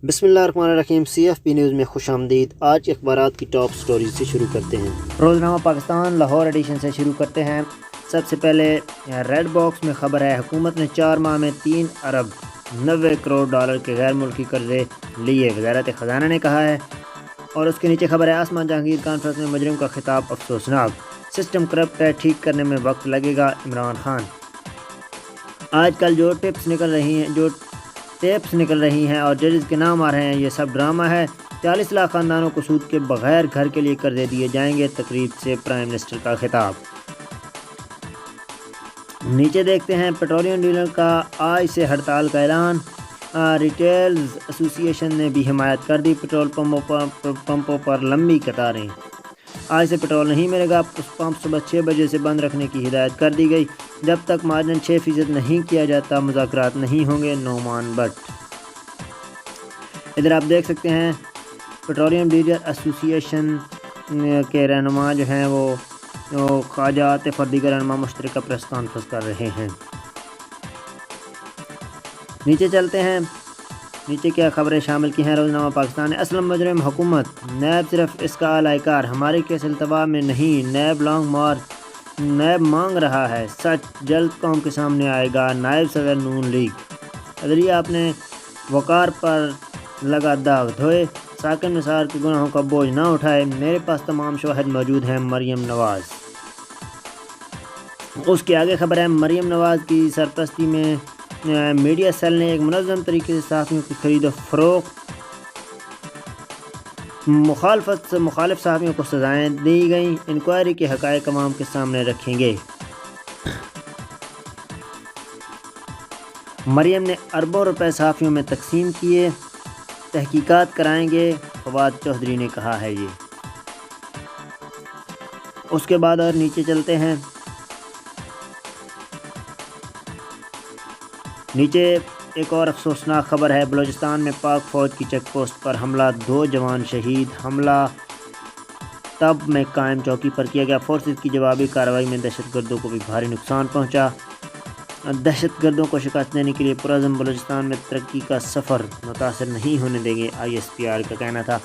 بسم اللہ الرحمن الرحیم۔ CFP نیوز میں خوش آمدید۔ آج اخبارات کی ٹاپ سٹوریز سے شروع کرتے ہیں۔ روزنامہ پاکستان لاہور ایڈیشن سے شروع کرتے ہیں۔ سب سے پہلے ریڈ باکس میں خبر ہے، حکومت نے 4 ماہ میں 3 ارب 90 کروڑ ڈالر کے غیر ملکی قرضے لیے، وزارت خزانہ نے کہا ہے۔ اور اس کے نیچے خبر ہے، آسمان جہانگیر کانفرنس میں مجرم کا خطاب افسوسناک، سسٹم کرپٹ ہے، ٹھیک کرنے میں وقت لگے گا، عمران خان۔ آج کل جو ٹیپس نکل رہی ہیں اور ججز کے نام آ رہے ہیں، یہ سب ڈرامہ ہے۔ 40 لاکھ خاندانوں کو سود کے بغیر گھر کے لیے قرضے دیے جائیں گے، تقریب سے پرائم منسٹر کا خطاب۔ نیچے دیکھتے ہیں، پیٹرولیم ڈیلر کا آج سے ہڑتال کا اعلان، ریٹیلرز ایسوسی ایشن نے بھی حمایت کر دی، پیٹرول پمپوں پر لمبی قطاریں۔ آج سے پیٹرول نہیں ملے گا، پمپ صبح 6 بجے سے بند رکھنے کی ہدایت کر دی گئی، جب تک مارجن 6% نہیں کیا جاتا مذاکرات نہیں ہوں گے، نعمان بٹ۔ ادھر آپ دیکھ سکتے ہیں، پیٹرولیم ڈیلر ایسوسی ایشن کے رہنما جو ہیں وہ خواجہ عاطف اور دیگر رہنما مشترکہ پریس کانفرنس کر رہے ہیں۔ نیچے چلتے ہیں، نیچے کیا خبریں شامل کی ہیں روزنامہ پاکستان نے۔ اسلم مجرم حکومت، نیب صرف اس کا اعلی کار، ہمارے کیس التوا میں نہیں، نیب مانگ رہا ہے سچ، جلد قوم کے سامنے آئے گا، نائب صدر نون لیگ۔ عدلیہ اپنے وقار پر لگا داغ دھوئے، ساکن نثار کے گناہوں کا بوجھ نہ اٹھائے، میرے پاس تمام شواہد موجود ہیں، مریم نواز۔ اس کے آگے خبر ہے، مریم نواز کی سرپرستی میں میڈیا سیل نے ایک منظم طریقے سے صحافیوں کی خرید و فروخت، مخالف صحافیوں کو سزائیں دی گئیں، انکوائری کے حقائق عوام کے سامنے رکھیں گے۔ مریم نے اربوں روپے صحافیوں میں تقسیم کیے، تحقیقات کرائیں گے، فواد چودھری نے کہا ہے۔ یہ اس کے بعد اور نیچے چلتے ہیں، نیچے ایک اور افسوسناک خبر ہے، بلوچستان میں پاک فوج کی چیک پوسٹ پر حملہ، 2 جوان شہید، حملہ تب میں قائم چوکی پر کیا گیا، فورسز کی جوابی کارروائی میں دہشت گردوں کو بھی بھاری نقصان پہنچا، دہشت گردوں کو شکست دینے کے لیے پرعزم بلوچستان میں ترقی کا سفر متاثر نہیں ہونے دیں گے، ISPR کا کہنا تھا۔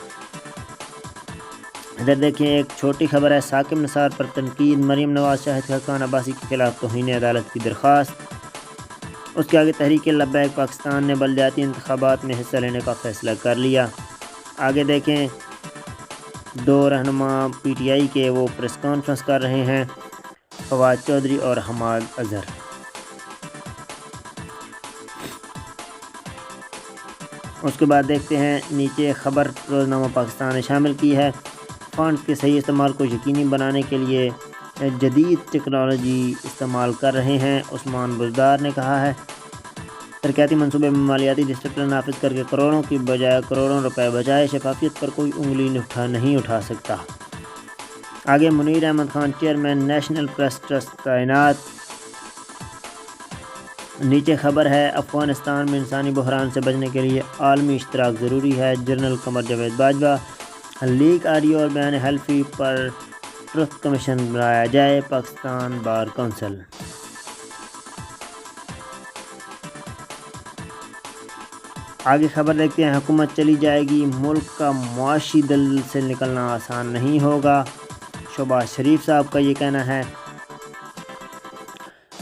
ادھر دیکھیں، ایک چھوٹی خبر ہے، ساکن نثار پر تنقید، مریم نواز شاہد خاقان عباسی کے خلاف توہین عدالت کی درخواست۔ اس کے آگے، تحریک لبیک پاکستان نے بلدیاتی انتخابات میں حصہ لینے کا فیصلہ کر لیا۔ آگے دیکھیں، 2 رہنما PTI کے وہ پریس کانفرنس کر رہے ہیں، فواد چودھری اور حماد اظہر۔ اس کے بعد دیکھتے ہیں، نیچے خبر روزنامہ پاکستان نے شامل کی ہے، فنڈز کے صحیح استعمال کو یقینی بنانے کے لیے جدید ٹیکنالوجی استعمال کر رہے ہیں، عثمان بزدار نے کہا ہے۔ ترقیاتی منصوبے میں مالیاتی ڈسپلن نافذ کر کے کروڑوں کی بجائے کروڑوں روپے بچائے، شفافیت پر کوئی انگلی نہیں اٹھا سکتا۔ آگے، Munir Ahmed Khan chairman national press trust تعینات۔ نیچے خبر ہے، افغانستان میں انسانی بحران سے بچنے کے لیے عالمی اشتراک ضروری ہے، general Qamar Javed Bajwa. Leak audio اور بیان حلفی پر ٹروتھ کمیشن بنایا جائے، پاکستان بار کونسل۔ آگے خبر دیکھتے ہیں، حکومت چلی جائے گی، ملک کا معاشی دلدل سے نکلنا آسان نہیں ہوگا، شہباز شریف صاحب کا یہ کہنا ہے۔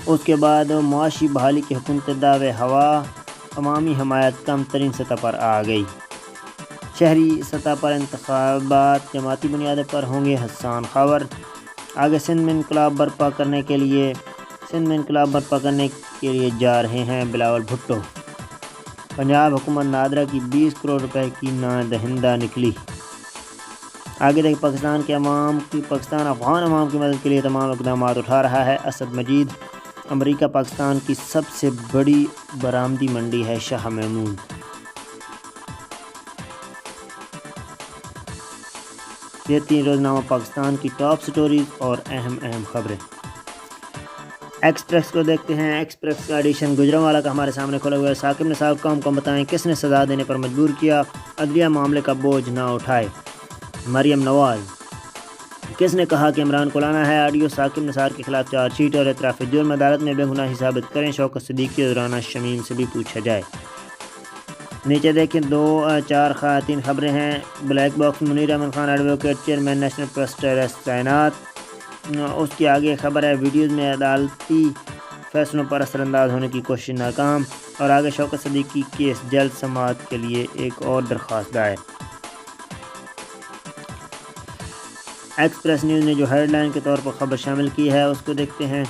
اس کے بعد، معاشی بحالی کی حکومت دعوے ہوا، عوامی حمایت کم ترین سطح پر آ گئی، شہری سطح پر انتخابات جماعتی بنیادوں پر ہوں گے، حسان خاور۔ آگے، سندھ میں انقلاب برپا کرنے کے لیے جا رہے ہیں بلاول بھٹو۔ پنجاب حکومت نادرا کی 20 کروڑ روپے کی دہندہ نکلی۔ آگے دیکھ، پاکستان افغان عوام کی مدد کے لیے تمام اقدامات اٹھا رہا ہے، اسد مجید۔ امریکہ پاکستان کی سب سے بڑی برآمدی منڈی ہے، شاہ محمود۔ یہ 3 روزنامہ پاکستان کی ٹاپ سٹوریز اور اہم خبریں۔ ایکسپریس کو دیکھتے ہیں، ایکسپریس کا ایڈیشن گجرانوالہ کا ہمارے سامنے کھولا ہوا ہے، ثاقب نثار قوم کو بتائیں کس نے سزا دینے پر مجبور کیا، عدلیہ معاملے کا بوجھ نہ اٹھائے، مریم نواز۔ کس نے کہا کہ عمران کو لانا ہے، آڈیو، ثاقب نثار کے خلاف چارج شیٹ اور اعتراف جرم، عدالت میں بے گناہی ثابت کریں، شوکت صدیقی اور رانا شمیم سے بھی پوچھا جائے۔ نیچے دیکھیں 4 خواتین خبریں ہیں۔ Black box Munir Ahmed Khan advocate chairman national press trust تعینات۔ اس کی آگے خبر ہے ویڈیوز میں عدالتی فیصلوں پر اثر انداز ہونے کی کوشش ناکام، اور آگے شوکت صدیقی کیس جلد سماعت کے لیے ایک اور درخواست دائر۔ ایکسپریس نیوز نے جو ہیڈ لائن کے طور پر خبر شامل کی ہے اس کو دیکھتے ہیں۔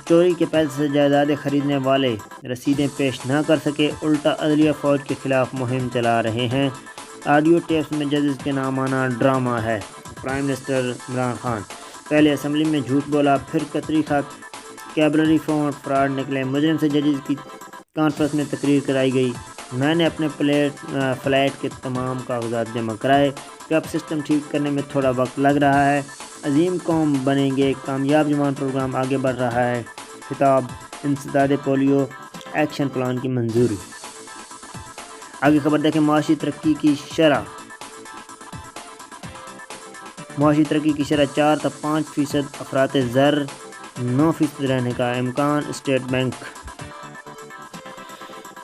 چوری کے پیسے سے جائیدادیں خریدنے والے رسیدیں پیش نہ کر سکے، الٹا عدلیہ فوج کے خلاف مہم چلا رہے ہیں۔ آڈیو ٹیپس میں ججز کے نام آنا ڈرامہ ہے۔ پرائم منسٹر عمران خان پہلے اسمبلی میں جھوٹ بولا، پھر قطری کیبلری فون فراڈ نکلے، مجرم سے ججز کی کانفرنس میں تقریر کرائی گئی، میں نے اپنے فلیٹ کے تمام کاغذات جمع کرائے، کب سسٹم ٹھیک کرنے میں تھوڑا وقت لگ رہا ہے، عظیم قوم بنیں گے، کامیاب جوان پروگرام آگے بڑھ رہا ہے، خطاب انسداد پولیو ایکشن پلان کی منظوری۔ آگے خبر دیکھیں معاشی ترقی کی شرح 4 تا 5% افراط زر، 9% رہنے کا امکان، اسٹیٹ بینک۔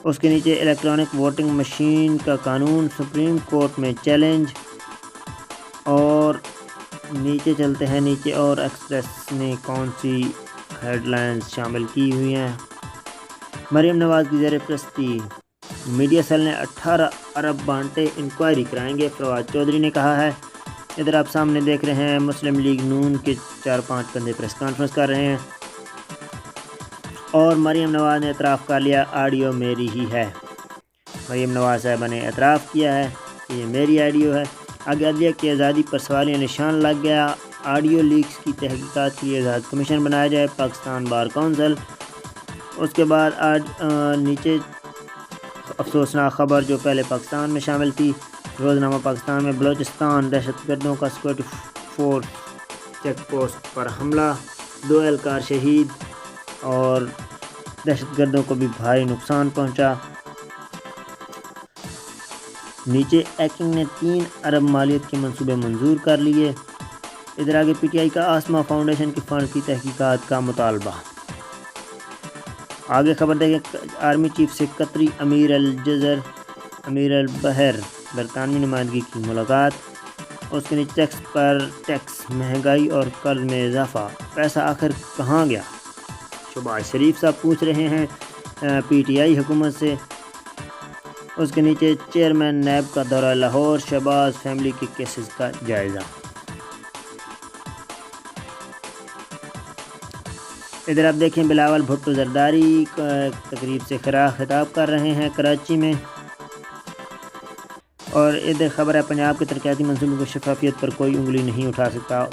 اس کے نیچے الیکٹرانک ووٹنگ مشین کا قانون سپریم کورٹ میں چیلنج، اور نیچے چلتے ہیں نیچے اور ایکسپریس نے کون سی ہیڈ لائنز شامل کی ہوئی ہیں۔ مریم نواز کی زیر پرستی میڈیا سیل نے 18 ارب بانٹے، انکوائری کرائیں گے، فرواد چودھری نے کہا ہے۔ ادھر آپ سامنے دیکھ رہے ہیں مسلم لیگ نون کے 4-5 بندے پریس کانفرنس کر رہے ہیں، اور مریم نواز نے اعتراف کر لیا آڈیو میری ہی ہے۔ مریم نواز صاحبہ نے اعتراف کیا ہے کہ یہ میری آڈیو ہے۔ آگے عدلیہ کی آزادی پر سوالیہ نشان لگ گیا، آڈیو لیکس کی تحقیقات کے لیے آزاد کمیشن بنایا جائے، پاکستان بار کونسل۔ اس کے بعد نیچے افسوسناک خبر جو پہلے پاکستان میں شامل تھی، روزنامہ پاکستان میں بلوچستان دہشت گردوں کا سیکورٹی فورس چیک پوسٹ پر حملہ، 2 اہلکار شہید اور دہشت گردوں کو بھی بھاری نقصان پہنچا۔ نیچے ایکنگ نے 3 ارب مالیت کے منصوبے منظور کر لیے۔ ادھر آگے پی ٹی آئی کا آسما فاؤنڈیشن کے فنڈ کی تحقیقات کا مطالبہ۔ آگے خبر دیکھیں آرمی چیف سے قطری امیر البحر برطانوی نمائندگی کی ملاقات۔ اس کے نیچے ٹیکس پر ٹیکس، مہنگائی اور قرض میں اضافہ، پیسہ آخر کہاں گیا؟ شہباز شریف صاحب پوچھ رہے ہیں پی ٹی آئی حکومت سے۔ اس کے نیچے چیئرمین نیب کا دورہ لاہور، شہباز فیملی کے کیسز کا جائزہ۔ ادھر آپ دیکھیں بلاول بھٹو زرداری تقریب سے خطاب کر رہے ہیں کراچی میں، اور ادھر خبر ہے پنجاب کے ترقیاتی منصوبوں کی شفافیت پر کوئی انگلی نہیں اٹھا سکتا،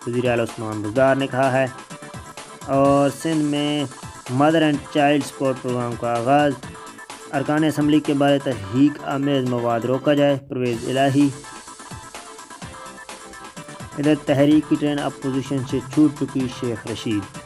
وزیر اعلیٰ عثمان بزدار نے کہا ہے۔ اور سندھ میں mother and child support programme کا آغاز، ارکان اسمبلی کے بارے تحریک آمیز مواد روکا جائے، پرویز الہی۔ ادھر تحریک کی ٹرین اپوزیشن سے چھوٹ چکی، شیخ رشید۔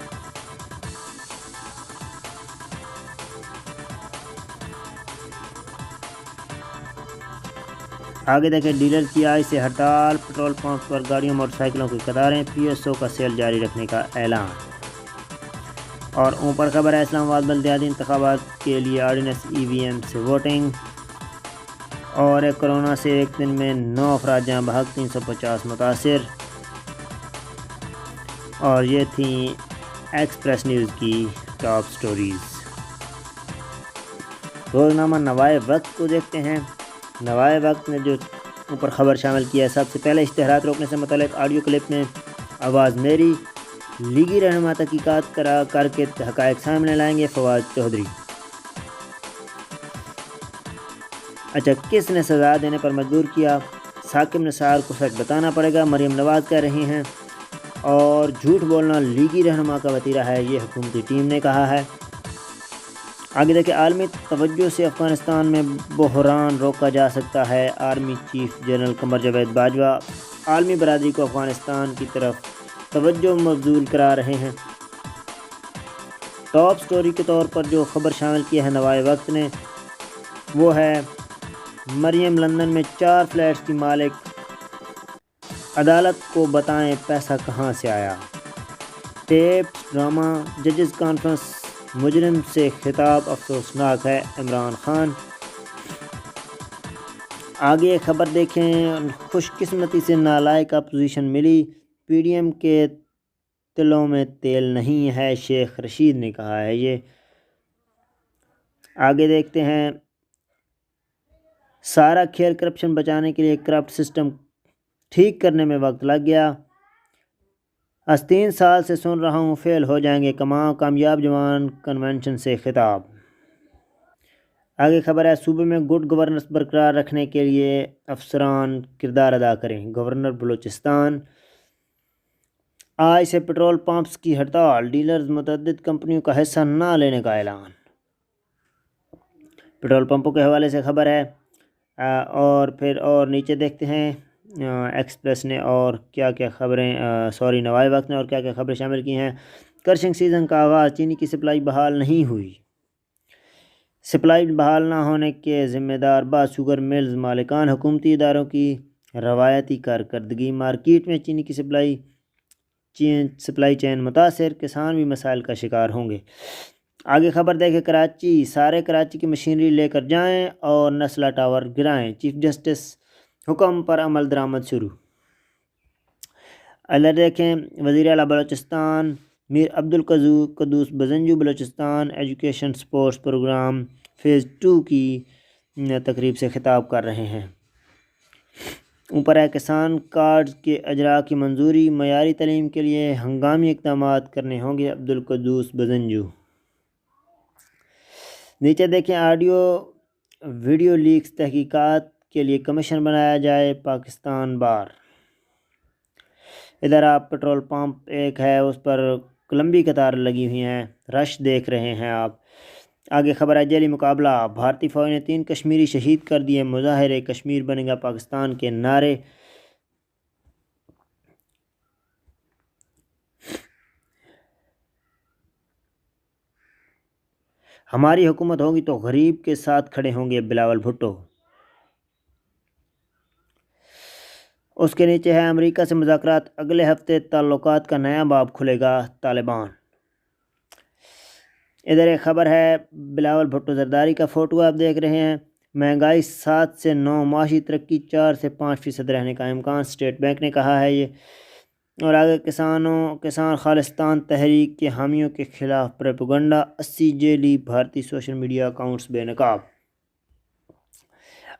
آگے دیکھیں ڈیلر کی آج سے ہڑتال، پیٹرول پمپ پر گاڑیوں موٹر سائیکلوں کی قطاریں، پی ایس او کا سیل جاری رکھنے کا اعلان۔ اور اوپر خبر ہے اسلام آباد بلدیاتی انتخابات کے لیے آرڈیننس ای وی ایم سے ووٹنگ، اور کرونا سے ایک دن میں 9 افراد جاں بحق، 350 متاثر۔ اور یہ تھیں ایکسپریس نیوز کی ٹاپ سٹوریز۔ روزنامہ نوائے وقت کو دیکھتے ہیں۔ نوائے وقت نے جو اوپر خبر شامل کیا ہے، سب سے پہلے اشتہارات روکنے سے متعلق آڈیو کلپ میں آواز میری، لیگی رہنما تحقیقات کر کے حقائق سامنے لائیں گے، فواد چودھری۔ اچھا، کس نے سزا دینے پر مجبور کیا؟ ثاقب نثار کو سچ بتانا پڑے گا، مریم نواز کہہ رہی ہیں، اور جھوٹ بولنا لیگی رہنما کا وتیرہ ہے، یہ حکومتی ٹیم نے کہا ہے۔ آگے دیکھیں عالمی توجہ سے افغانستان میں بحران روکا جا سکتا ہے، army chief general Qamar Javed Bajwa عالمی برادری کو افغانستان کی طرف توجہ مبذول کرا رہے ہیں۔ ٹاپ سٹوری کے طور پر جو خبر شامل کی ہے نوائے وقت نے، وہ ہے مریم لندن میں 4 فلیٹس کی مالک، عدالت کو بتائیں پیسہ کہاں سے آیا۔ ٹیپس ڈرامہ، ججز کانفرنس، مجرم سے خطاب افسوسناک ہے، عمران خان۔ آگے خبر دیکھیں، خوش قسمتی سے نالائق اپوزیشن ملی، پی ڈی ایم کے تلوں میں تیل نہیں ہے، شیخ رشید نے کہا ہے یہ۔ آگے دیکھتے ہیں، سارا کھیل کرپشن بچانے کے لیے کرپٹ سسٹم ٹھیک کرنے میں وقت لگ گیا، 3 سال سے سن رہا ہوں فیل ہو جائیں گے کامیاب جوان کنونشن سے خطاب۔ آگے خبر ہے، صوبے میں گڈ گورننس برقرار رکھنے کے لیے افسران کردار ادا کریں، گورنر بلوچستان۔ آج سے پٹرول پمپس کی ہڑتال، ڈیلرز متعدد کمپنیوں کا حصہ نہ لینے کا اعلان۔ پٹرول پمپوں کے حوالے سے خبر ہے، اور نیچے دیکھتے ہیں ایکسپریس نے اور کیا کیا خبریں نوائے وقت نے اور کیا کیا خبریں شامل کی ہیں۔ کرشنگ سیزن کا آغاز، چینی کی سپلائی بحال نہیں ہوئی، سپلائی بحال نہ ہونے کے ذمہ دار بعض شوگر ملز مالکان، حکومتی اداروں کی روایتی کارکردگی، مارکیٹ میں چینی کی سپلائی چین متاثر، کسان بھی مسائل کا شکار ہوں گے۔ آگے خبر دیکھیں، کراچی، سارے کراچی کی مشینری لے کر جائیں اور نسلہ ٹاور گرائیں، چیف جسٹس حکم پر عمل درآمد شروع۔ ادھر دیکھیں، وزیر اعلیٰ Balochistan Mir Abdul Quddus Bizenjo Balochistan education sports programme phase 2 کی تقریب سے خطاب کر رہے ہیں۔ اوپر ہے، کسان کارڈ کے اجراء کی منظوری، معیاری تعلیم کے لیے ہنگامی اقدامات کرنے ہوں گے، عبدالقدوس بزنجو۔ نیچے دیکھیں، آڈیو ویڈیو لیکس تحقیقات کے لیے کمیشن بنایا جائے، پاکستان بار۔ ادھر آپ پٹرول پمپ ایک ہے، اس پر لمبی قطار لگی ہوئی ہیں، رش دیکھ رہے ہیں آپ۔ آگے خبر ہے، جیلی مقابلہ، بھارتی فوج نے 3 کشمیری شہید کر دیے، مظاہرے کشمیر بنے گا پاکستان کے نعرے۔ ہماری حکومت ہوگی تو غریب کے ساتھ کھڑے ہوں گے، بلاول بھٹو۔ اس کے نیچے ہے، امریکہ سے مذاکرات، اگلے ہفتے تعلقات کا نیا باب کھلے گا، طالبان۔ ادھر ایک خبر ہے، بلاول بھٹو زرداری کا فوٹو آپ دیکھ رہے ہیں، مہنگائی 7 سے 9، معاشی ترقی 4 سے 5% رہنے کا امکان، اسٹیٹ بینک نے کہا ہے یہ۔ اور آگے، کسان خالصتان تحریک کے حامیوں کے خلاف پروپیگنڈا، 80 جیلی بھارتی سوشل میڈیا اکاؤنٹس بے نقاب۔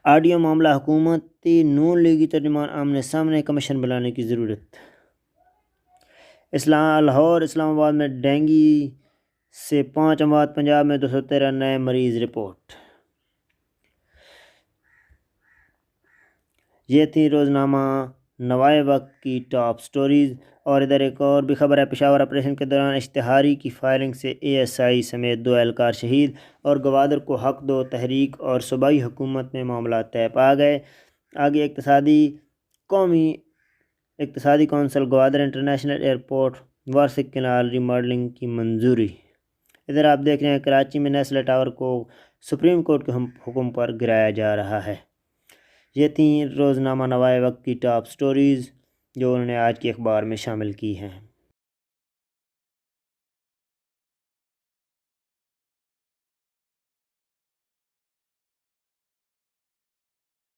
آڈیو معاملہ، حکومتی نون لیگی ترجمان آمنے سامنے، کمیشن بلانے کی ضرورت۔ لاہور اسلام آباد میں ڈینگی سے 5 اموات، پنجاب میں 213 نئے مریض رپورٹ۔ یہ تھی روزنامہ نوائے وقت کی ٹاپ سٹوریز۔ اور ادھر ایک اور بھی خبر ہے، پشاور آپریشن کے دوران اشتہاری کی فائرنگ سے ASI سمیت 2 اہلکار شہید، اور گوادر کو حق دو تحریک اور صوبائی حکومت میں معاملات طے پا گئے۔ آگے، قومی اقتصادی council Gwadar international airport Warsak canal remodelling کی منظوری۔ ادھر آپ دیکھ رہے ہیں، کراچی میں نیسلے ٹاور کو سپریم کورٹ کے حکم پر گرایا جا رہا ہے۔ یہ تھیں روزنامہ نوائے وقت کی ٹاپ سٹوریز جو انہوں نے آج کے اخبار میں شامل کی ہیں۔